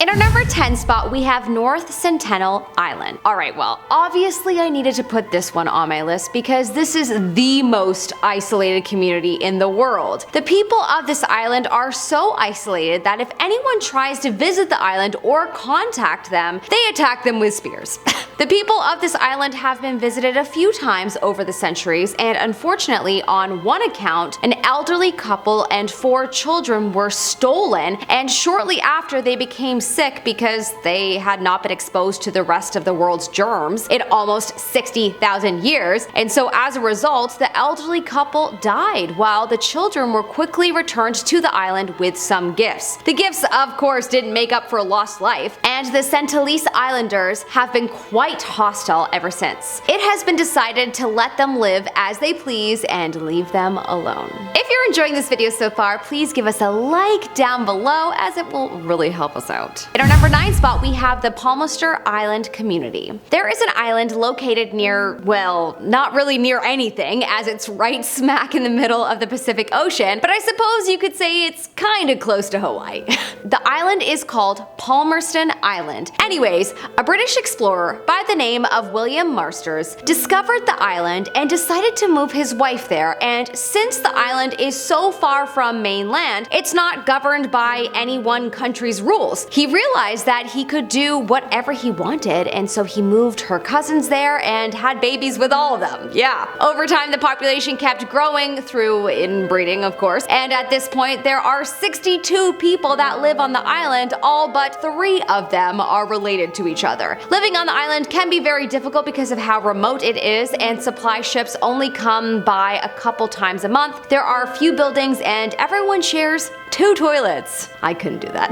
In our number 10 spot, we have North Sentinel Island. Alright, well, obviously I needed to put this one on my list because this is the most isolated community in the world. The people of this island are so isolated that if anyone tries to visit the island or contact them, they attack them with spears. The people of this island have been visited a few times over the centuries, and unfortunately, on one account, an elderly couple and 4 children were stolen, and shortly after they became sick because they had not been exposed to the rest of the world's germs in almost 60,000 years, and so as a result, the elderly couple died while the children were quickly returned to the island with some gifts. The gifts, of course, didn't make up for lost life, and the Sentinelese Islanders have been quite hostile ever since. It has been decided to let them live as they please and leave them alone. If you're enjoying this video so far, please give us a like down below as it will really help us out. In our number 9 spot, we have the Palmerston Island community. There is an island located near, well, not really near anything as it's right smack in the middle of the Pacific Ocean, but I suppose you could say it's kinda close to Hawaii. The island is called Palmerston Island. Anyways, a British explorer by the name of William Masters discovered the island and decided to move his wife there, and since the island is so far from mainland, it's not governed by any one country's rules. He realized that he could do whatever he wanted, and so he moved her cousins there and had babies with all of them. Yeah. Over time, the population kept growing through inbreeding, of course, and at this point there are 62 people that live on the island, all but 3 of them are related to each other. Living on the island can be very difficult because of how remote it is, and supply ships only come by a couple times a month. There are few buildings and everyone shares 2 toilets. I couldn't do that.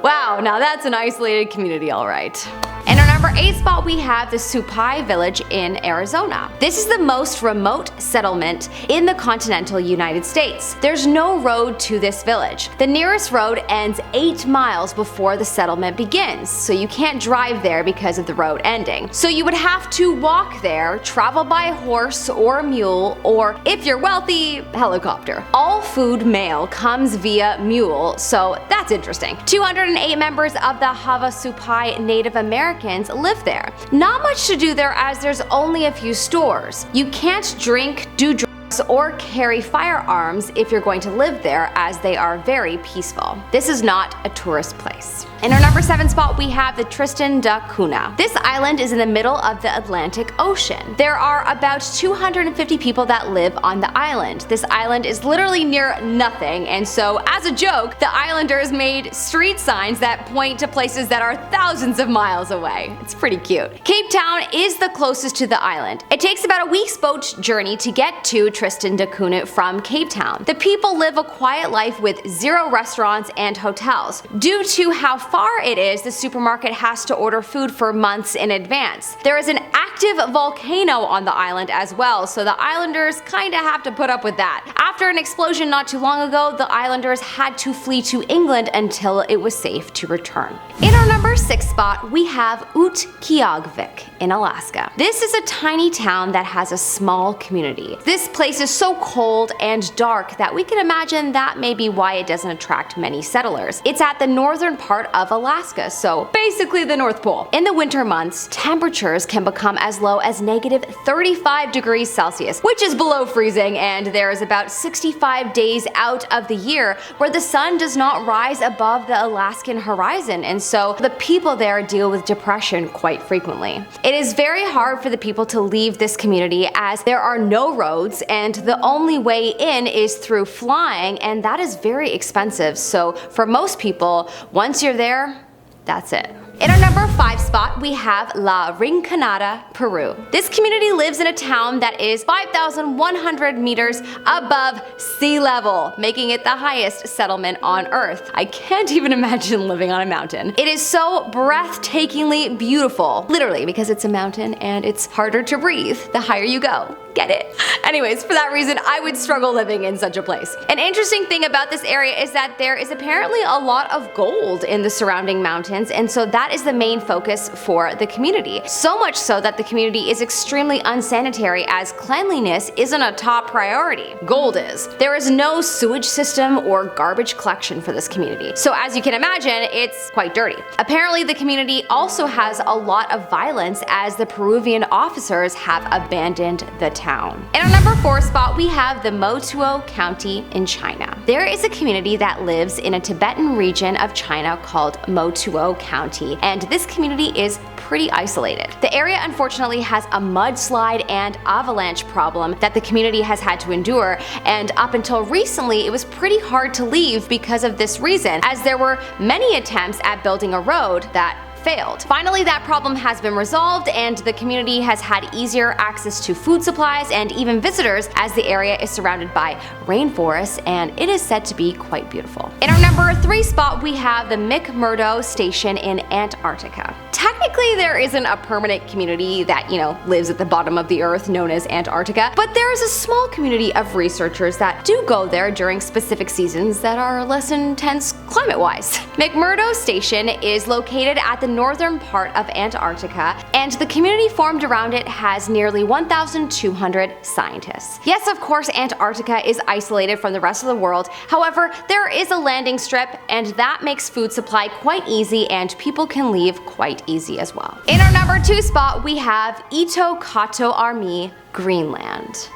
Wow, now that's an isolated community, alright. In our number 8 spot, we have the Supai village in Arizona. This is the most remote settlement in the continental United States. There's no road to this village. The nearest road ends 8 miles before the settlement begins, so you can't drive there because of the road ending. So you would have to walk there, travel by horse or mule, or if you're wealthy, helicopter. All food mail comes via mule, so that's interesting. 208 members of the Havasupai Native Americans live there. Not much to do there as there's only a few stores. You can't drink, do drugs, or carry firearms if you're going to live there as they are very peaceful. This is not a tourist place. In our number 7 spot, we have the Tristan Da Cunha. This island is in the middle of the Atlantic Ocean. There are about 250 people that live on the island. This island is literally near nothing, and so as a joke, the islanders made street signs that point to places that are thousands of miles away. It's pretty cute. Cape Town is the closest to the island. It takes about a week's boat journey to get to Tristan Da Cunha from Cape Town. The people live a quiet life with 0 restaurants and hotels. Due to how far it is, the supermarket has to order food for months in advance. There is an active volcano on the island as well, so the islanders kinda have to put up with that. After an explosion not too long ago, the islanders had to flee to England until it was safe to return. In our number 6 spot, we have Utqiagvik in Alaska. This is a tiny town that has a small community. This place is so cold and dark that we can imagine that may be why it doesn't attract many settlers. It's at the northern part of Alaska, so basically the North Pole. In the winter months, temperatures can become as low as -35 degrees Celsius, which is below freezing, and there is about 65 days out of the year where the sun does not rise above the Alaskan horizon, and so the people there deal with depression quite frequently. It is very hard for the people to leave this community as there are no roads and the only way in is through flying, and that is very expensive, so for most people, once you're there, that's it. In our number 5 spot, we have La Rinconada, Peru. This community lives in a town that is 5,100 meters above sea level, making it the highest settlement on Earth. I can't even imagine living on a mountain. It is so breathtakingly beautiful, literally because it's a mountain and it's harder to breathe the higher you go. Get it? Anyways, for that reason, I would struggle living in such a place. An interesting thing about this area is that there is apparently a lot of gold in the surrounding mountains, and so that is the main focus for the community. So much so that the community is extremely unsanitary, as cleanliness isn't a top priority. Gold is. There is no sewage system or garbage collection for this community. So as you can imagine, it's quite dirty. Apparently the community also has a lot of violence, as the Peruvian officers have abandoned the town. In our number 4 spot, we have the Motuo County in China. There is a community that lives in a Tibetan region of China called Motuo County, and this community is pretty isolated. The area unfortunately has a mudslide and avalanche problem that the community has had to endure, and up until recently it was pretty hard to leave because of this reason, as there were many attempts at building a road that failed. Finally, that problem has been resolved, and the community has had easier access to food supplies and even visitors, as the area is surrounded by rainforests and it is said to be quite beautiful. In our number 3 spot, we have the McMurdo station in Antarctica. Technically, there isn't a permanent community that, lives at the bottom of the earth known as Antarctica, but there is a small community of researchers that do go there during specific seasons that are less intense climate-wise. McMurdo Station is located at the northern part of Antarctica, and the community formed around it has nearly 1,200 scientists. Yes, of course, Antarctica is isolated from the rest of the world. However, there is a landing strip, and that makes food supply quite easy, and people can leave quite easy as well. In our number 2 spot, we have Ittoqqortoormiit, Greenland.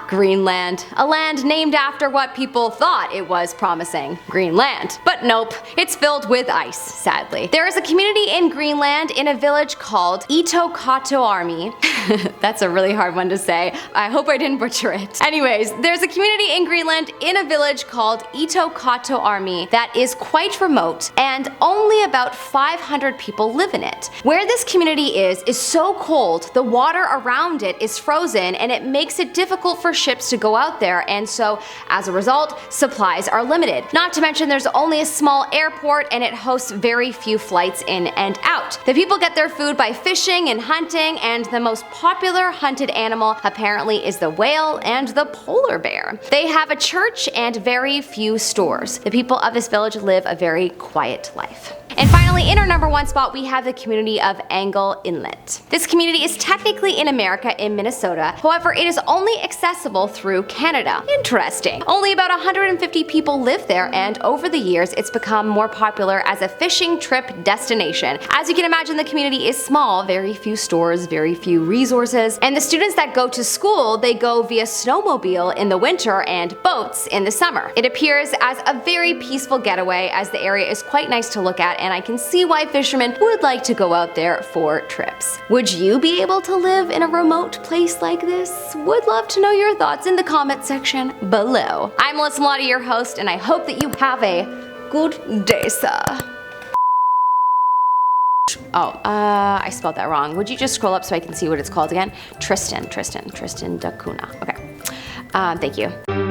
Greenland. A land named after what people thought it was promising. Greenland. But nope, it's filled with ice, sadly. There is a community in Greenland in a village called Ittoqqortoormiit. That's a really hard one to say. I hope I didn't butcher it. Anyways, there's a community in Greenland in a village called Ittoqqortoormiit that is quite remote, and only about 500 people live in it. Where this community is so cold, the water around it is frozen, and it makes it difficult for ships to go out there, and so as a result, supplies are limited. Not to mention there's only a small airport, and it hosts very few flights in and out. The people get their food by fishing and hunting, and the most popular hunted animal apparently is the whale and the polar bear. They have a church and very few stores. The people of this village live a very quiet life. And finally, in our number 1 spot, we have the community of Angle Inlet. This community is technically in America, in Minnesota. However, it is only accessible through Canada. Interesting. Only about 150 people live there, and over the years, it's become more popular as a fishing trip destination. As you can imagine, the community is small, very few stores, very few resources, and the students that go to school, they go via snowmobile in the winter and boats in the summer. It appears as a very peaceful getaway, as the area is quite nice to look at, and I can see why fishermen would like to go out there for trips. Would you be able to live in a remote place like this? Would love to know your thoughts in the comment section below. I'm Melissa Lotti, your host, and I hope that you have a good day, sir. I spelled that wrong. Would you just scroll up so I can see what it's called again? Tristan Da Cunha. Okay. Thank you.